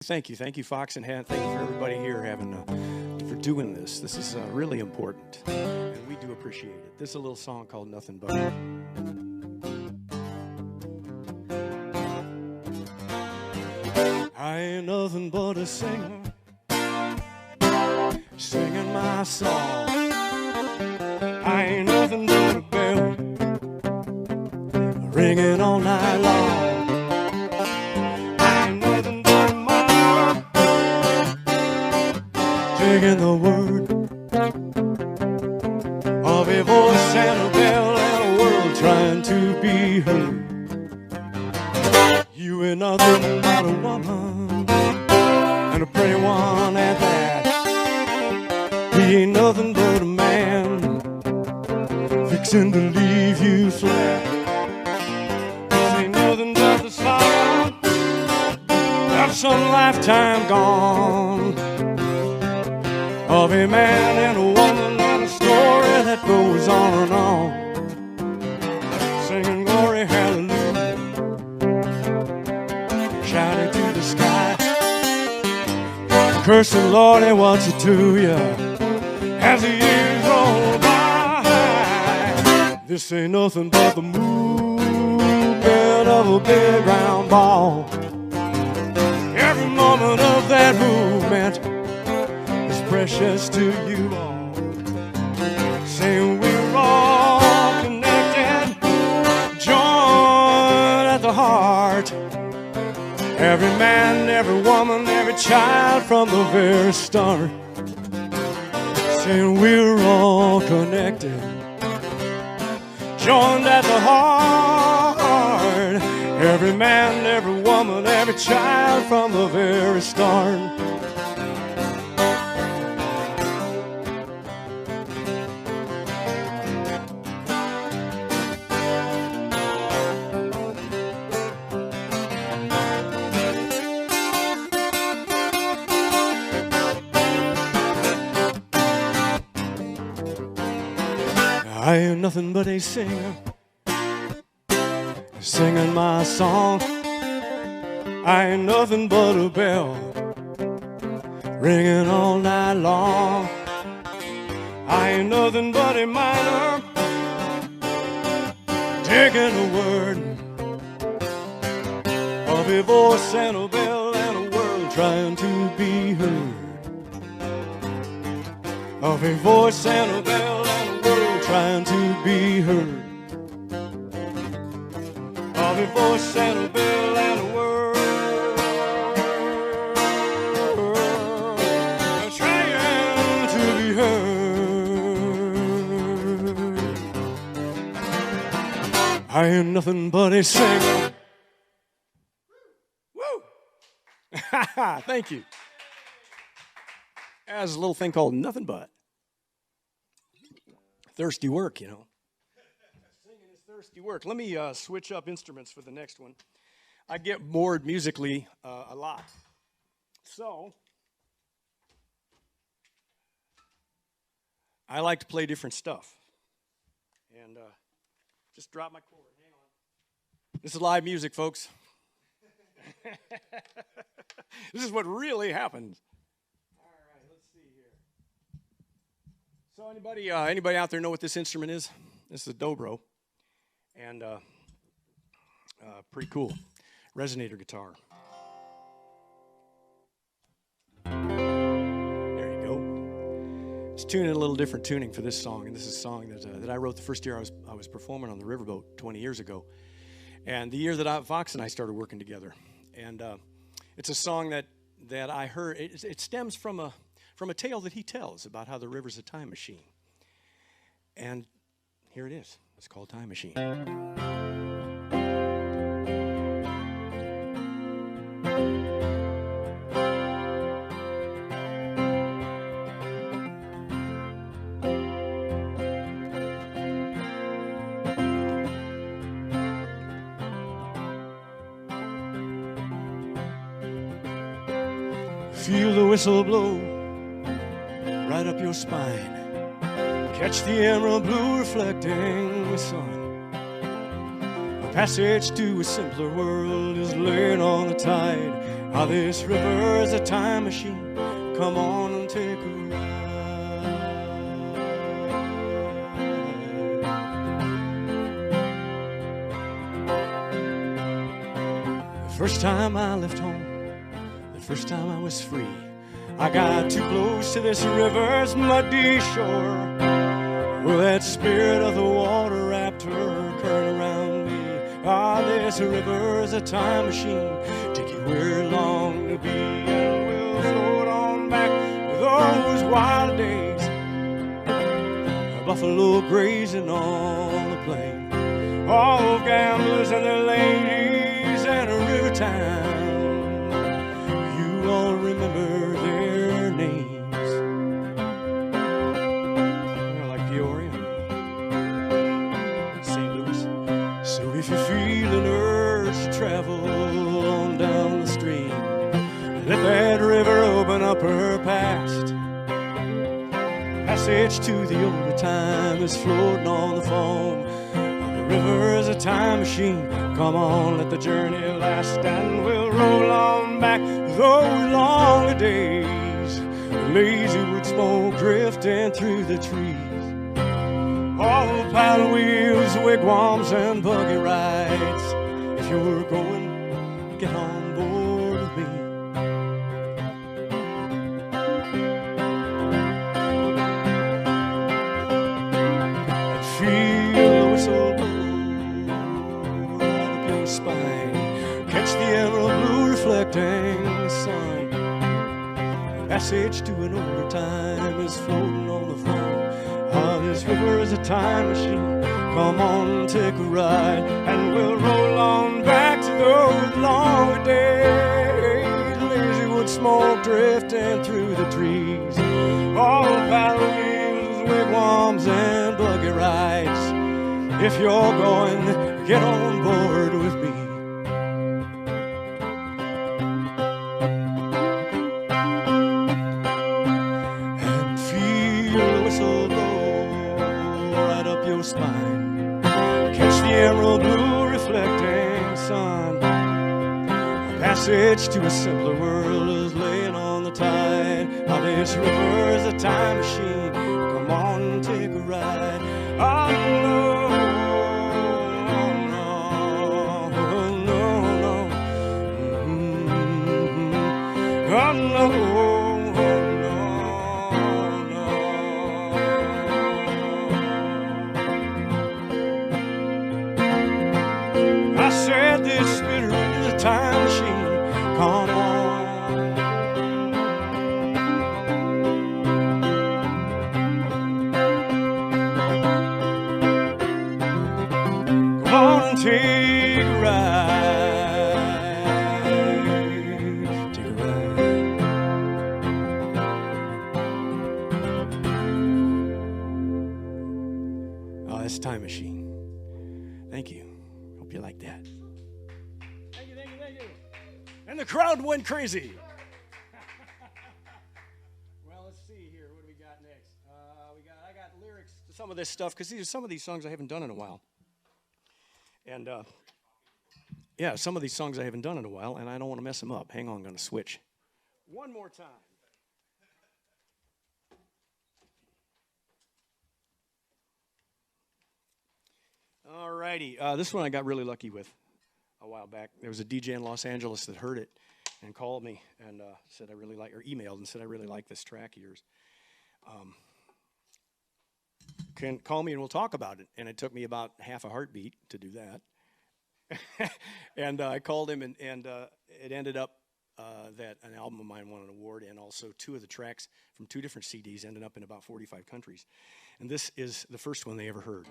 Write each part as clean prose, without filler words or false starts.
Thank you, Fox and Han. Thank you for everybody here for doing this. This is really important, and we do appreciate it. This is a little song called "Nothing But." I ain't nothing but a singer, singing my song. I ain't nothing but a bell, ringing all night long. Singing the word of a voice and a bell and a world trying to be heard. You ain't nothing but a woman, and a pretty one at that. He ain't nothing but a man, fixing to leave you flat. This ain't nothing but the sorrow of some lifetime gone, of a man and a woman and a story that goes on and on, singing glory hallelujah, shouting to the sky, cursing Lordy what's it to you as the years roll by. This ain't nothing but the movement of a big round ball. Every moment of that movement precious to you all. Saying we're all connected, joined at the heart. Every man, every woman, every child from the very start. Saying we're all connected, joined at the heart. Every man, every woman, every child from the very start. I ain't nothing but a singer, singing my song. I ain't nothing but a bell, ringing all night long. I ain't nothing but a miner, taking a word of a voice and a bell and a world trying to be heard. Of a voice and a bell and a world trying to be heard. Of a voice and a bell and a world trying to be heard. I ain't nothing but a singer. Woo! Thank you. There's a little thing called "Nothing But." Thirsty work, you know. Singing is thirsty work. Let me switch up instruments for the next one. I get bored musically a lot. So, I like to play different stuff. And just drop my chord. Hang on. This is live music, folks. This is what really happens. So anybody out there know what this instrument is? This is a dobro, and pretty cool resonator guitar. There you go. It's tuning a little different tuning for this song, and this is a song that I wrote the first year I was performing on the Riverboat 20 years ago, and the year that Fox and I started working together. And it's a song that I heard. It stems from a tale that he tells about how the river's a time machine. And here it is. It's called Time Machine. Feel the whistle blow right up your spine. Catch the emerald blue reflecting the sun. A passage to a simpler world is laying on the tide. Ah, this river's a time machine. Come on and take a ride. The first time I left home, the first time I was free, I got too close to this river's muddy shore. Well, that spirit of the water wrapped her current around me. Ah, this river's a time machine, take you where it long to be, and we'll float on back to those wild days. A buffalo grazing on the plain, all gamblers and their ladies, and a river town. You all remember their names, like Peoria, St. Louis. So if you feel an urge to travel on down the stream, let that river open up her past. Passage to the older time is floating on the foam. The river is a time machine. Come on, let the journey last, and we'll roll on back those longer days. Lazy wood smoke drifting through the trees. All paddle wheels, wigwams, and buggy rides. If you're going, get on board with me. And feel the whistle blow right up your spine. Catch the emerald blue reflecting the sun. Passage to an older time is floating on the foam. Ah, this river is a time machine. Come on, take a ride, and we'll roll on back to those longer days. Lazy wood smoke drifting through the trees. All paddle wheels, wigwams, and buggy rides. If you're going, get on board with me. And feel the whistle blow right up your spine. Catch the emerald blue reflecting sun. A passage to a simpler world is laying on the tide. Now this river is a time machine. Come on and take a ride. Oh no, oh no, oh no, no. Mm-hmm. Oh no. I said this spirit is a time machine. Come on. Come on and take a ride. Take a ride. Oh, that's a time machine. Thank you. Hope you like that. Thank you, thank you, thank you. And the crowd went crazy. Well, let's see here. What do we got next? I got lyrics to some of this stuff because some of these songs I haven't done in a while. And yeah, some of these songs I haven't done in a while, and I don't want to mess them up. Hang on, I'm going to switch. One more time. All righty. This one I got really lucky with a while back. There was a DJ in Los Angeles that heard it and called me and said I really like, or emailed and said I really like this track of yours. Can call me and we'll talk about it. And it took me about half a heartbeat to do that. And I called him and it ended up that an album of mine won an award, and also two of the tracks from two different CDs ended up in about 45 countries. And this is the first one they ever heard.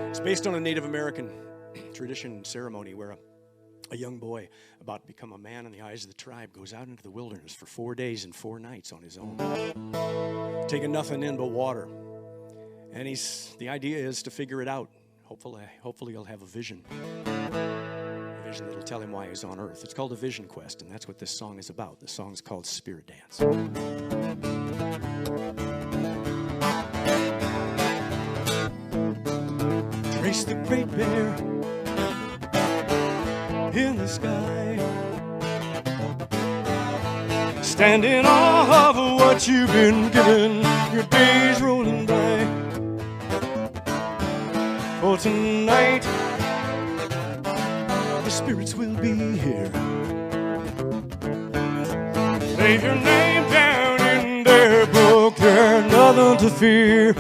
It's based on a Native American tradition and ceremony where a young boy about to become a man in the eyes of the tribe goes out into the wilderness for 4 days and 4 nights on his own, taking nothing in but water. And the idea is to figure it out. Hopefully he'll have a vision that'll tell him why he's on earth. It's called a vision quest, and that's what this song is about. The song's called Spirit Dance. Trace the Great Bear in the sky. Stand in awe of what you've been given, your days rolling by. For tonight, the spirits will be here. Lay your name down in their book, there's nothing to fear.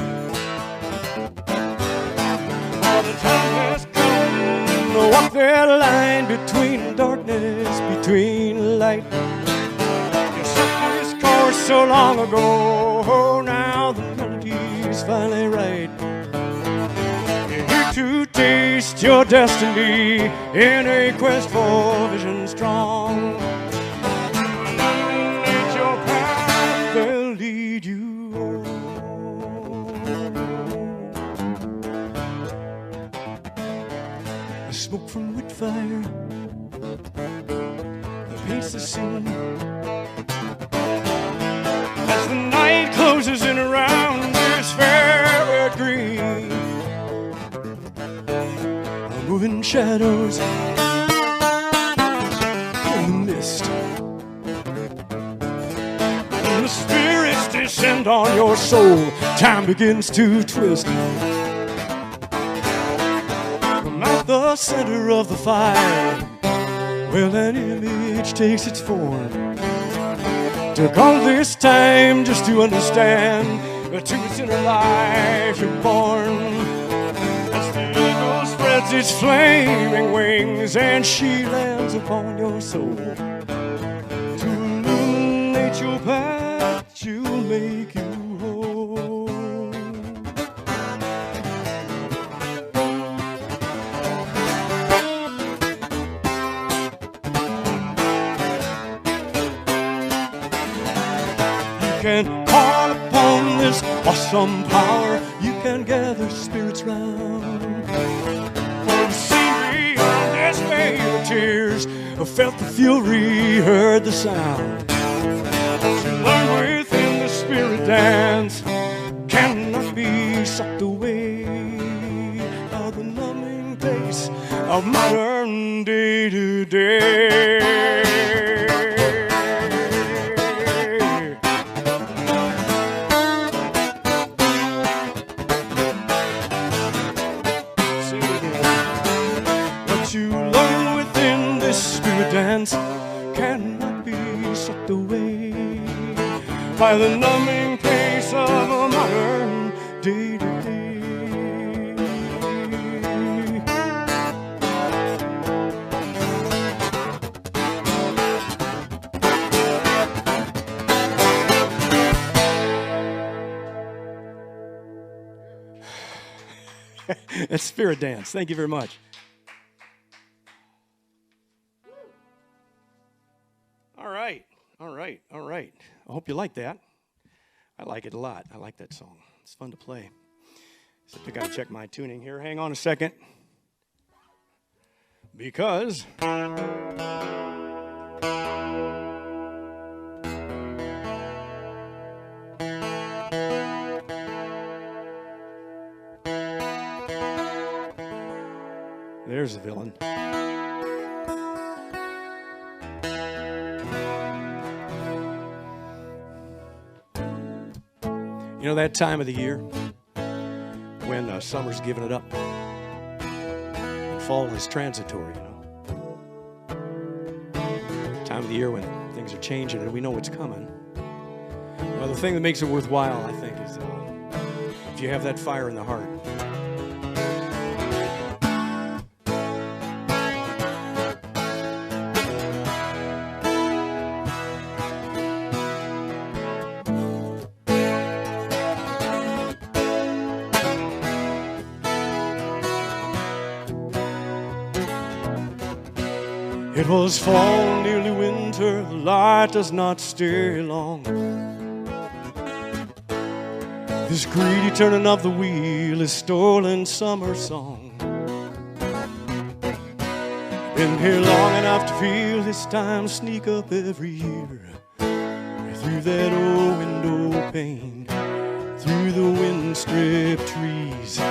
All the time has come to walk that line between darkness, between light. You set this course so long ago, now the melody's finally right. You're here to taste your destiny in a quest for vision strong. Let your path will lead you on. The smoke from wood fire paints the scene. As the night closes in around this fair green, moving shadows in the mist, and the spirits descend on your soul. Time begins to twist. From out the center of the fire, well, an image takes its form. Took all this time just to understand to its inner life you're born. As the eagle spreads its flaming wings and she lands upon your soul, to illuminate your path, she'll make you whole. You can call upon this awesome power, you can gather spirits round. For the scenery of despair, the tears, felt the fury, heard the sound. To learn within the spirit dance cannot be sucked away by the numbing pace of modern day to day. Cannot be sucked away by the numbing pace of a modern day to day. That's Spirit Dance. Thank you very much. All right. I hope you like that. I like it a lot. I like that song. It's fun to play. So I got to check my tuning here. Hang on a second. Because there's the villain. You know that time of the year when summer's giving it up and fall is transitory, you know. Time of the year when things are changing and we know what's coming. Well, the thing that makes it worthwhile, I think, is if you have that fire in the heart. It was fall, nearly winter, the light does not stay long. This greedy turning of the wheel is stolen summer song. Been here long enough to feel this time sneak up every year. Through that old window pane, through the wind-stripped trees,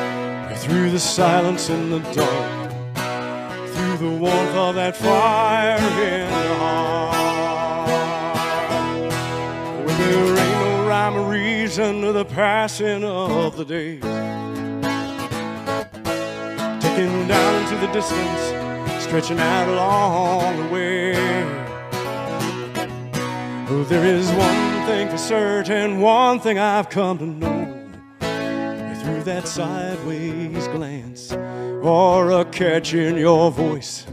through the silence in the dark, through the warmth of that fire in the heart. When there ain't no rhyme or reason to the passing of the days, taking down into the distance, stretching out along the way. Oh, there is one thing for certain, one thing I've come to know. Through that sideways glance, or a catch in your voice,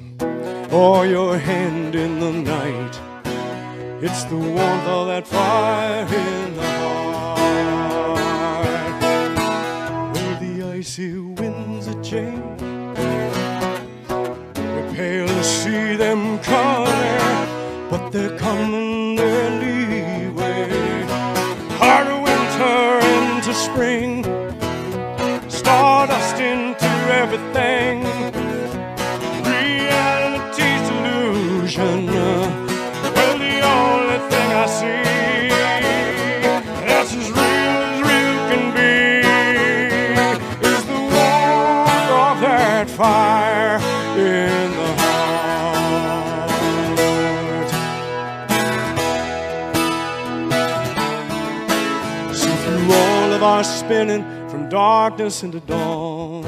or your hand in the night, it's the warmth of that fire in the heart. Where the icy winds are changed, we're pale to see them coming, but they're coming anyway. Heart of winter into spring, stardust into everything, reality's illusion. Well, the only thing I see that's as real can be is the warmth of that fire in the heart. So through all of our spinning, from darkness into dawn,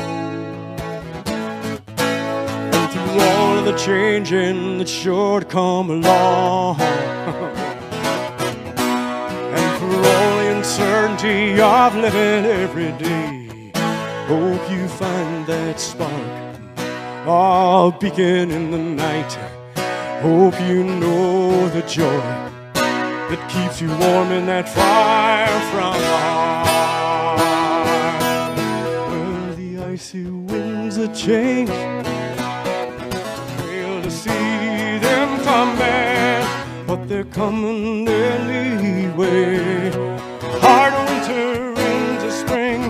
and through all of the changing that's sure to come along, and for all the uncertainty of living every day, hope you find that spark, a beacon in the night. Hope you know the joy that keeps you warm in that fire from the heart. Icy winds that change, fail to see them coming, but they're coming anyway. Hard winter into spring,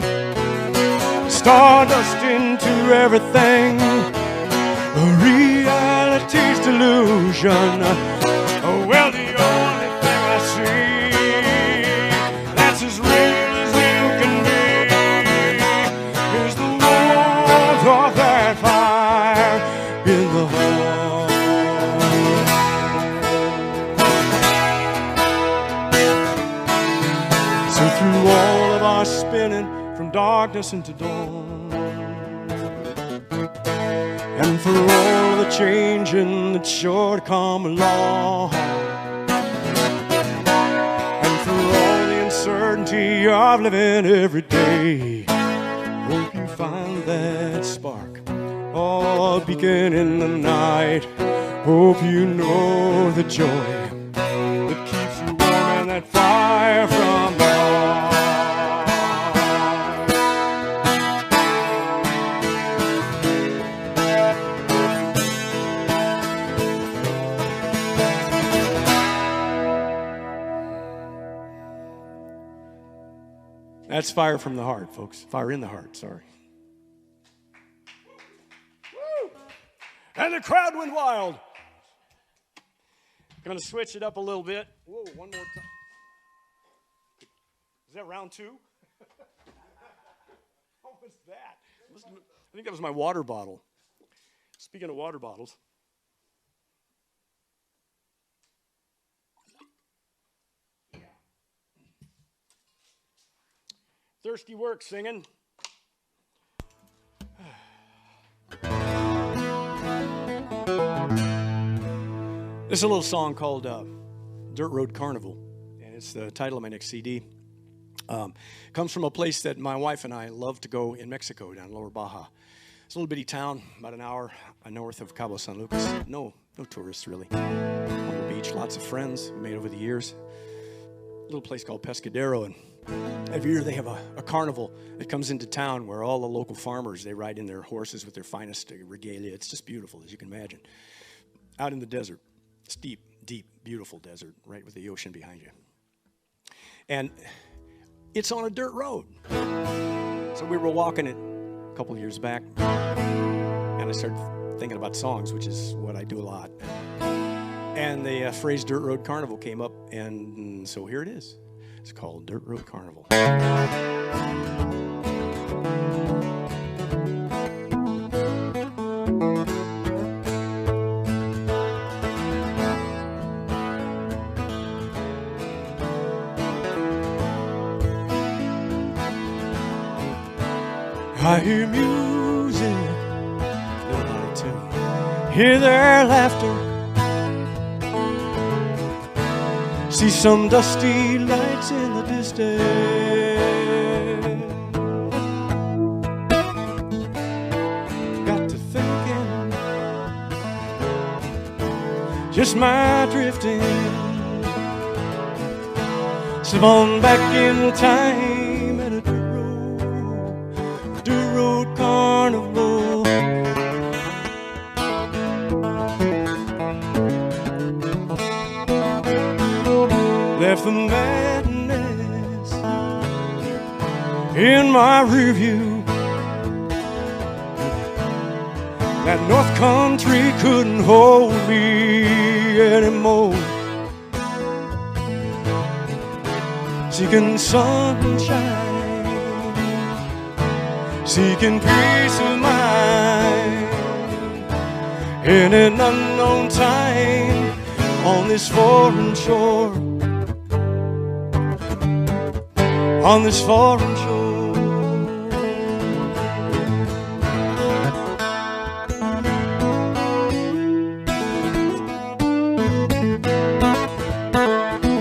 stardust into everything, reality's delusion. Oh, well, the only thing I see that's as real as you can be is the of that fire in the heart. So through all of our spinning, from darkness into dawn, and for all the changing that's sure to come along, and for all the uncertainty of living every day, hope you find that spark, oh, a beacon in the night. Hope you know the joy that keeps you warm in that fire from the heart. That's fire from the heart, folks. Fire in the heart, sorry. Woo! And the crowd went wild. Going to switch it up a little bit. Whoa, one more time. Is that round two? What was that? I think that was my water bottle. Speaking of water bottles. Thirsty work singing. This is a little song called Dirt Road Carnival, and it's the title of my next CD. Comes from a place that my wife and I love to go in Mexico, down Lower Baja. It's a little bitty town, about an hour north of Cabo San Lucas. No tourists, really. On the beach, lots of friends made over the years. A little place called Pescadero, and every year they have a carnival that comes into town where all the local farmers, they ride in their horses with their finest regalia. It's just beautiful, as you can imagine. Out in the desert. It's deep, beautiful desert, right with the ocean behind you. And it's on a dirt road. So we were walking it a couple years back, and I started thinking about songs, which is what I do a lot. And the phrase Dirt Road Carnival came up, and so here it is. It's called Dirt Road Carnival. I hear music, nobody tell you. Hear their laughter, see some dusty lights in the distance. Got to thinking, just my drifting. Slip on back in time at a dirt road carnival. Left the madness in my rear view. That North Country couldn't hold me anymore. Seeking sunshine, seeking peace of mind in an unknown time on this foreign shore. On this foreign shore.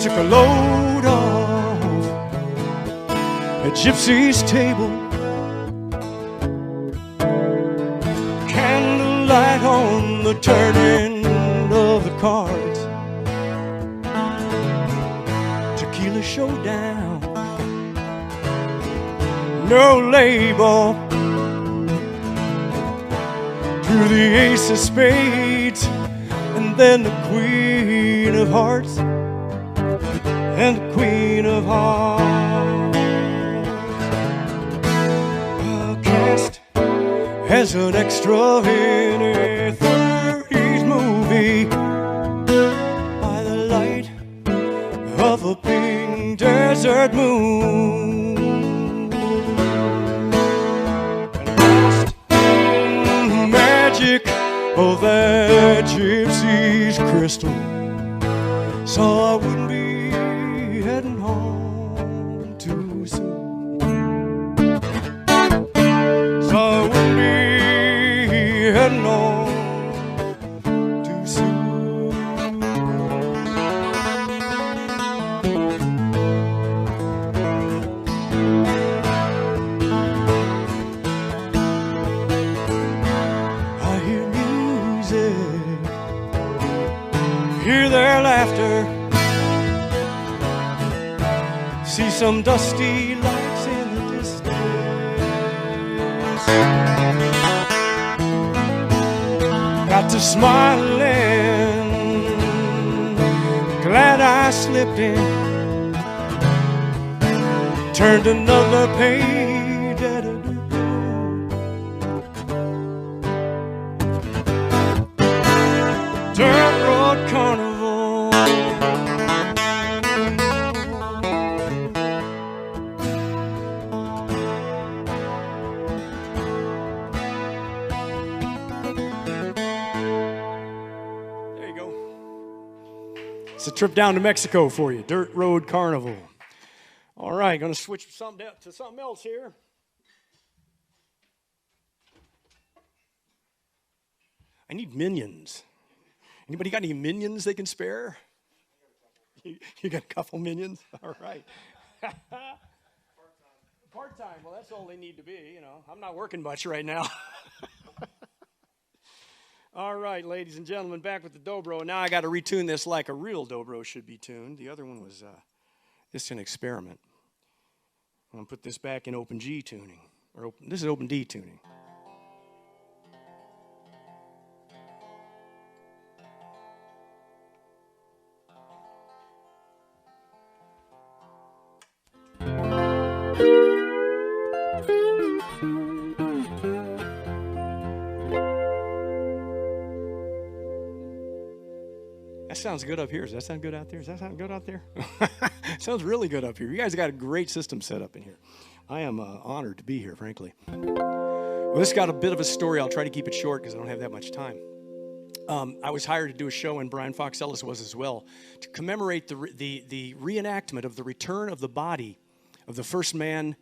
Took a load off at Gypsy's table, candlelight on the turning of the cards, tequila showdown, no label, drew the ace of spades, and then the queen of hearts, and the queen of hearts. Cast as an extra in a 30s movie by the light of a pink desert moon. Of that gypsy's crystal, so I wouldn't be heading home too soon. So I wouldn't be heading home too soon. Hear their laughter, see some dusty lights in the distance. Got to smiling, glad I slipped in, turned another page at a dirt road carnival. There you go. It's a trip down to Mexico for you, Dirt Road Carnival. All right, going to switch to something else here. I need minions. Anybody got any minions they can spare? You got a couple minions? All right. Part-time. Well, that's all they need to be, you know. I'm not working much right now. All right, ladies and gentlemen, back with the dobro. Now I got to retune this like a real dobro should be tuned. The other one was just an experiment. I'm going to put this back in open G tuning. This is open D tuning. That sounds good up here. Does that sound good out there? Does that sound good out there? Sounds really good up here. You guys got a great system set up in here. I am honored to be here, frankly. Well, this got a bit of a story. I'll try to keep it short because I don't have that much time. I was hired to do a show, and Brian Fox Ellis was as well, to commemorate the reenactment of the return of the body of the first man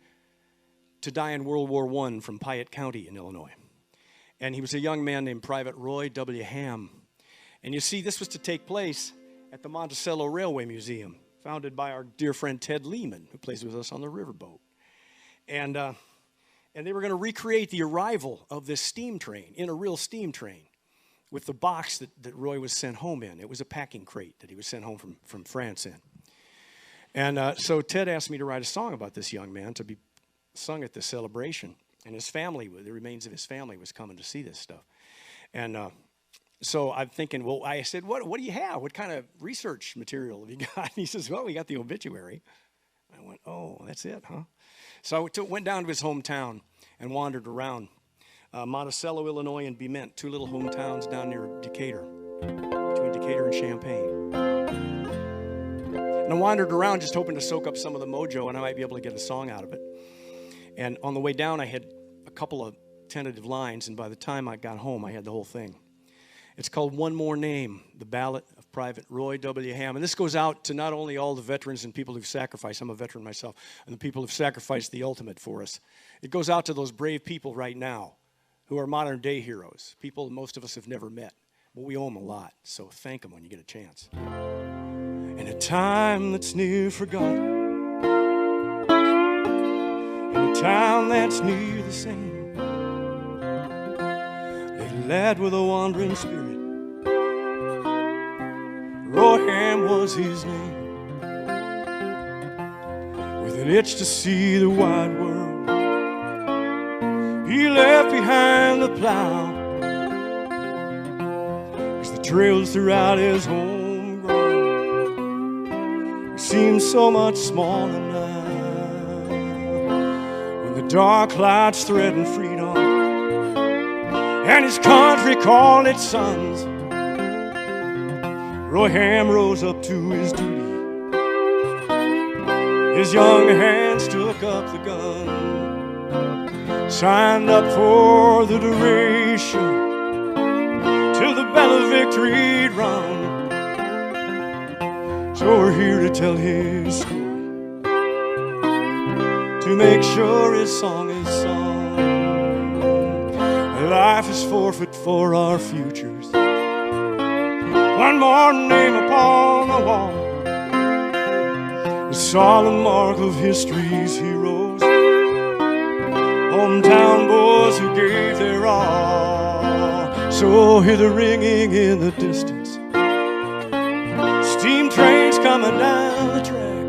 to die in World War I from Piatt County in Illinois. And he was a young man named Private Roy W. Ham. And you see, this was to take place at the Monticello Railway Museum, founded by our dear friend Ted Lehman, who plays with us on the Riverboat. And they were going to recreate the arrival of this steam train, in a real steam train, with the box that Roy was sent home in. It was a packing crate that he was sent home from France in. And so Ted asked me to write a song about this young man to be sung at this celebration. And his family, the remains of his family, was coming to see this stuff. And so I'm thinking, well, I said, what do you have? What kind of research material have you got? And he says, well, we got the obituary. I went, oh, that's it, huh? So I went down to his hometown and wandered around Monticello, Illinois, and Bement, two little hometowns down near Decatur, between Decatur and Champaign. And I wandered around just hoping to soak up some of the mojo, and I might be able to get a song out of it. And on the way down, I had a couple of tentative lines, and by the time I got home, I had the whole thing. It's called One More Name, the Ballad of Private Roy W. Ham. And this goes out to not only all the veterans and people who've sacrificed, I'm a veteran myself, and the people who've sacrificed the ultimate for us. It goes out to those brave people right now who are modern day heroes, people most of us have never met. But we owe them a lot, so thank them when you get a chance. In a time that's near forgotten, in a town that's near the same, a lad with a wandering spirit, Roy Ham was his name, with an itch to see the wide world. He left behind the plow, as the trails throughout his home ground seem so much smaller now, when the dark clouds threaten freedom and his country called its sons. Roy Ham rose up to his duty. His young hands took up the gun, signed up for the duration till the bell of victory'd rung. So we're here to tell his story, to make sure his song is sung. Life is forfeit for our futures. One more name upon the wall, the solemn mark of history's heroes, hometown boys who gave their all. So hear the ringing in the distance, steam trains coming down the track,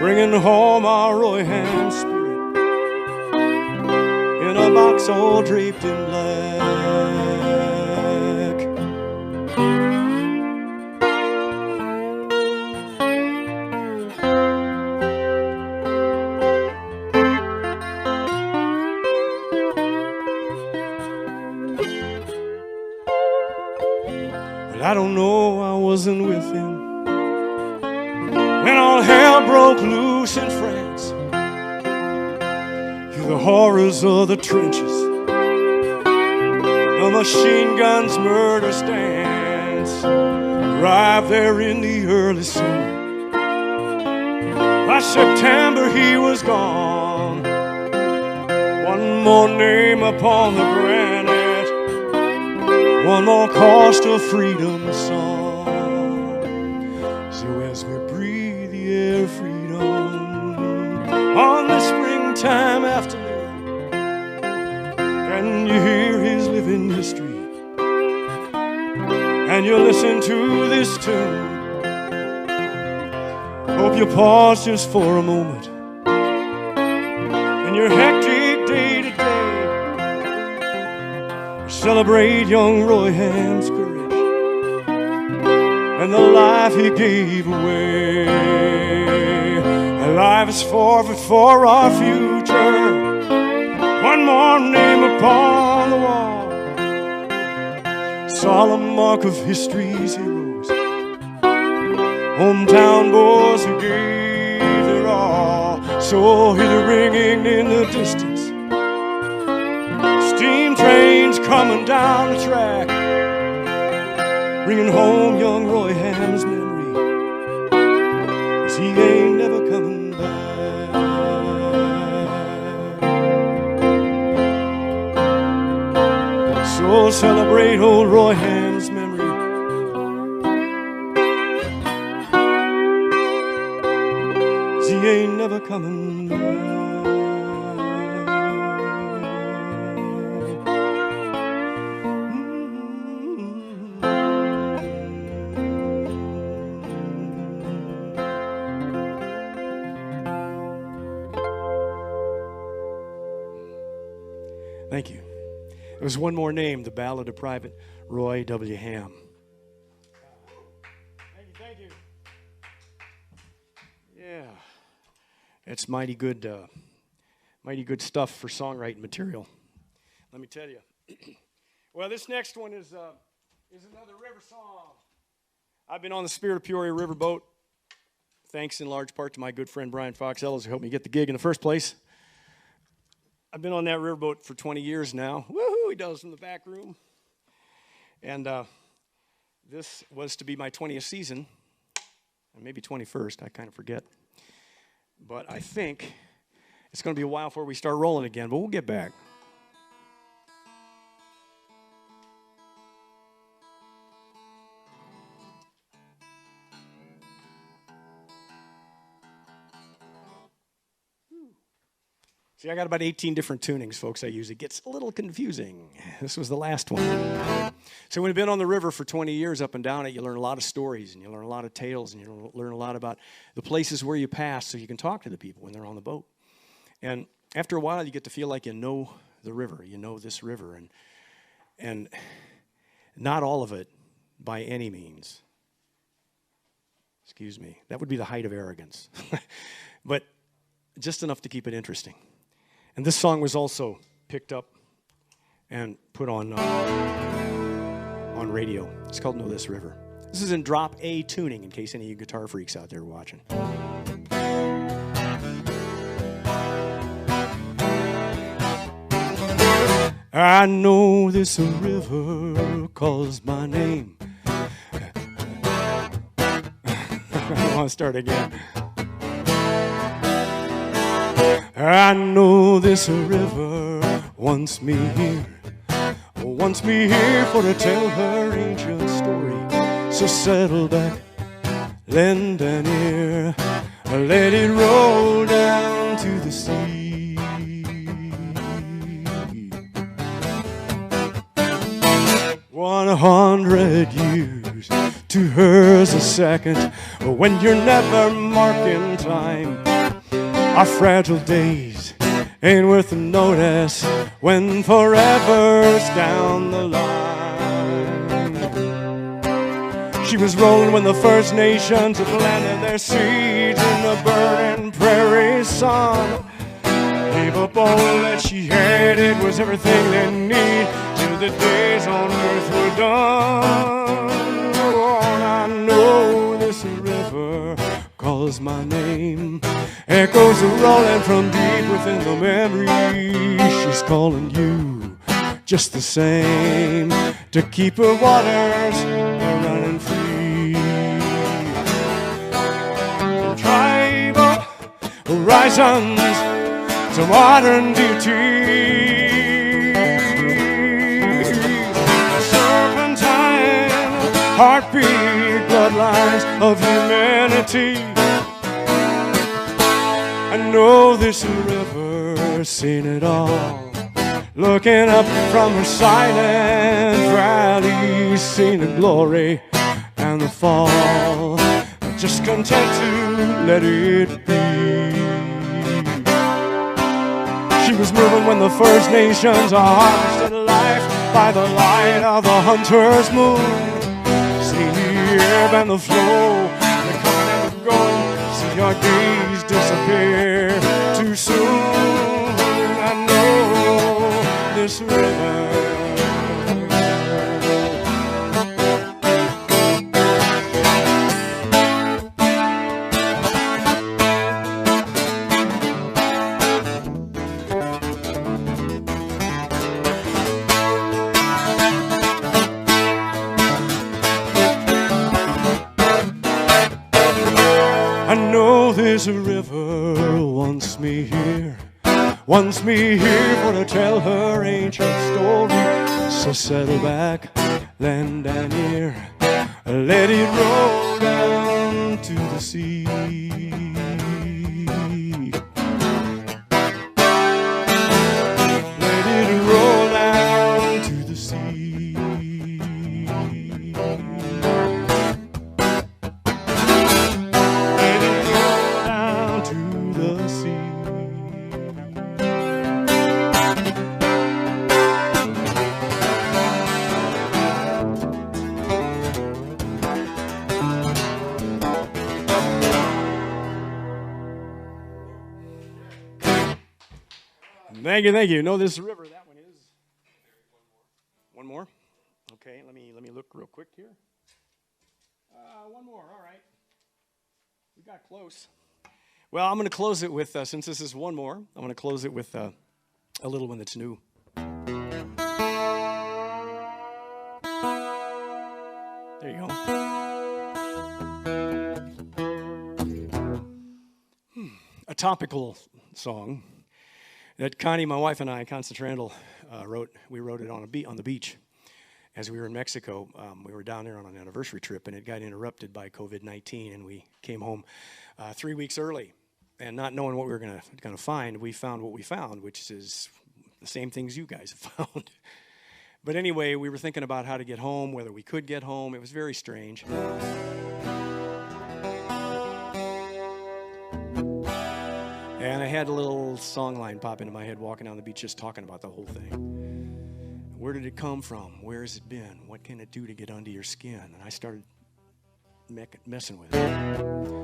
bringing home our Roy Ham spirit in a box all draped in black. I don't know, I wasn't with him when all hell broke loose in France, through the horrors of the trenches, the machine guns' murder stands. Arrived there in the early summer. By September he was gone. One more name upon the granite, one more cost of freedom song. So as we breathe the air of freedom on the springtime afternoon, and you hear his living history, and you listen to this tune, hope you pause just for a moment in your hectic day to day. Celebrate young Roy Ham's courage and the life he gave away. A life is forfeit for our future. One more name upon the wall, solemn mark of history's heroes, hometown boys who gave their all. So hear the ringing in the distance, steam trains coming down the track, bringing home young Roy Ham's memory, 'cause he ain't never coming back. So celebrate old Roy Hand's memory. He ain't never coming back. Thank you. There was one more name, the Ballad of Private Roy W. Ham. Thank you. Yeah. It's mighty good stuff for songwriting material. Let me tell you. Well, this next one is another river song. I've been on the Spirit of Peoria Riverboat, thanks in large part to my good friend Brian Fox Ellis, who helped me get the gig in the first place. I've been on that riverboat for 20 years now. Woohoo, he does from the back room. And this was to be my 20th season, and maybe 21st, I kind of forget. But I think it's going to be a while before we start rolling again, but we'll get back. See, I got about 18 different tunings, folks, I use. It gets a little confusing. This was the last one. So when you've been on the river for 20 years up and down it, you learn a lot of stories, and you learn a lot of tales, and you learn a lot about the places where you pass so you can talk to the people when they're on the boat. And after a while, you get to feel like you know the river. You know this river. And not all of it by any means. Excuse me. That would be the height of arrogance. But just enough to keep it interesting. And this song was also picked up and put on radio. It's called Know This River. This is in drop A tuning, in case any of you guitar freaks out there are watching. I know this river calls my name. I want to start again. I know this river wants me here for to tell her ancient story. So settle back, lend an ear, let it roll down to the sea. 100 years to her's a second when you're never marking time. Our fragile days ain't worth a notice when forever's down the line. She was rolling when the First Nations had planted their seeds in the burning prairie sun. Gave up all that she had, it was everything they need till the days on earth were done. Oh, I know this river calls my name. Echoes are rolling from deep within the memory. She's calling you just the same to keep her waters running free. From tribal horizons to modern duties, serpentine heartbeat bloodlines of humanity. I know this river, seen it all. Looking up from her silent valley, seen the glory and the fall. Just content to let it be. She was moving when the First Nations harvested life by the light of the hunter's moon. See the ebb and the flow, the coming and the going. See our days disappear too soon. I know this river. I know this river wants me here for to tell her ancient story. So settle back, land down here, let it roll down to the sea. Let it roll down to the sea. Let it roll down to the sea. Thank you, thank you. No, this river, that one is. One more? Okay, let me look real quick here. One more, all right. We got close. Well, I'm going to close it with, since this is one more, I'm going to close it with a little one that's new. There you go. A topical song that Connie, my wife, and I, Constance Randall, wrote. We wrote it on the beach as we were in Mexico. We were down there on an anniversary trip, and it got interrupted by COVID-19, and we came home 3 weeks early. And not knowing what we were going to find, we found what we found, which is the same things you guys have found. But anyway, we were thinking about how to get home, whether we could get home. It was very strange. And I had a little song line pop into my head walking down the beach just talking about the whole thing. Where did it come from? Where has it been? What can it do to get under your skin? And I started messing with it.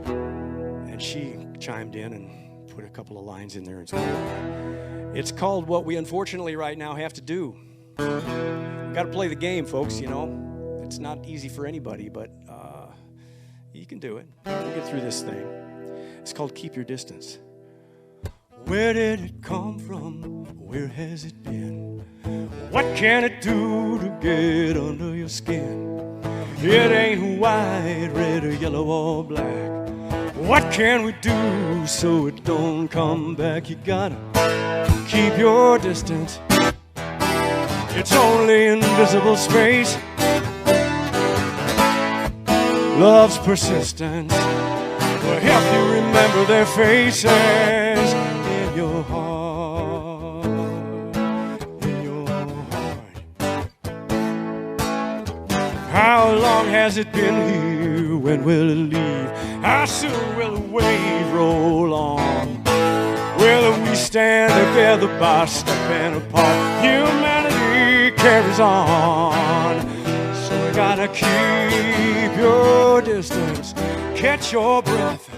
And she chimed in and put a couple of lines in there as well. It's called what we unfortunately right now have to do. We got to play the game, folks, you know. It's not easy for anybody, but you can do it. We'll get through this thing. It's called Keep Your Distance. Where did it come from? Where has it been? What can it do to get under your skin? It ain't white, red, or yellow, or black. What can we do so it don't come back? You gotta keep your distance. It's only invisible space. Love's persistence will help you remember their faces. Your heart, in your heart. How long has it been here? When will it leave? How soon will the wave roll on? Will we stand together by stepping apart? Humanity carries on. So we gotta keep your distance, catch your breath,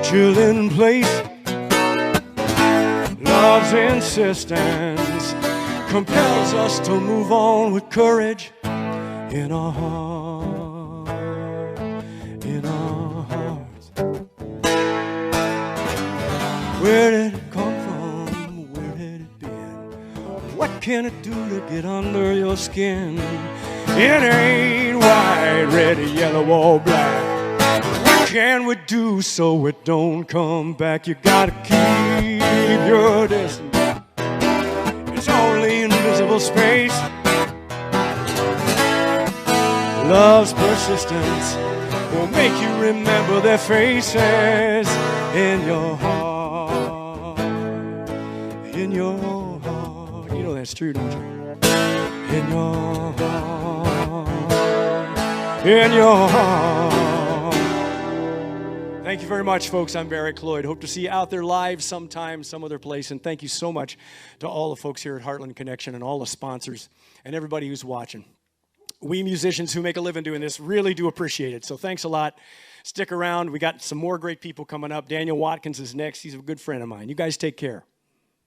chill in place. Love's insistence compels us to move on with courage in our heart, in our hearts. Where did it come from? Where had it been? What can it do to get under your skin? It ain't white, red, yellow, or black. What can we do so it don't come back? You gotta keep your distance. It's only invisible space. Love's persistence will make you remember their faces in your heart. In your heart. You know that's true, don't you? In your heart. In your heart. Thank you very much, folks. I'm Barry Cloyd. Hope to see you out there live sometime, some other place. And thank you so much to all the folks here at Heartland Connection and all the sponsors and everybody who's watching. We musicians who make a living doing this really do appreciate it. So thanks a lot. Stick around. We got some more great people coming up. Daniel Watkins is next. He's a good friend of mine. You guys take care.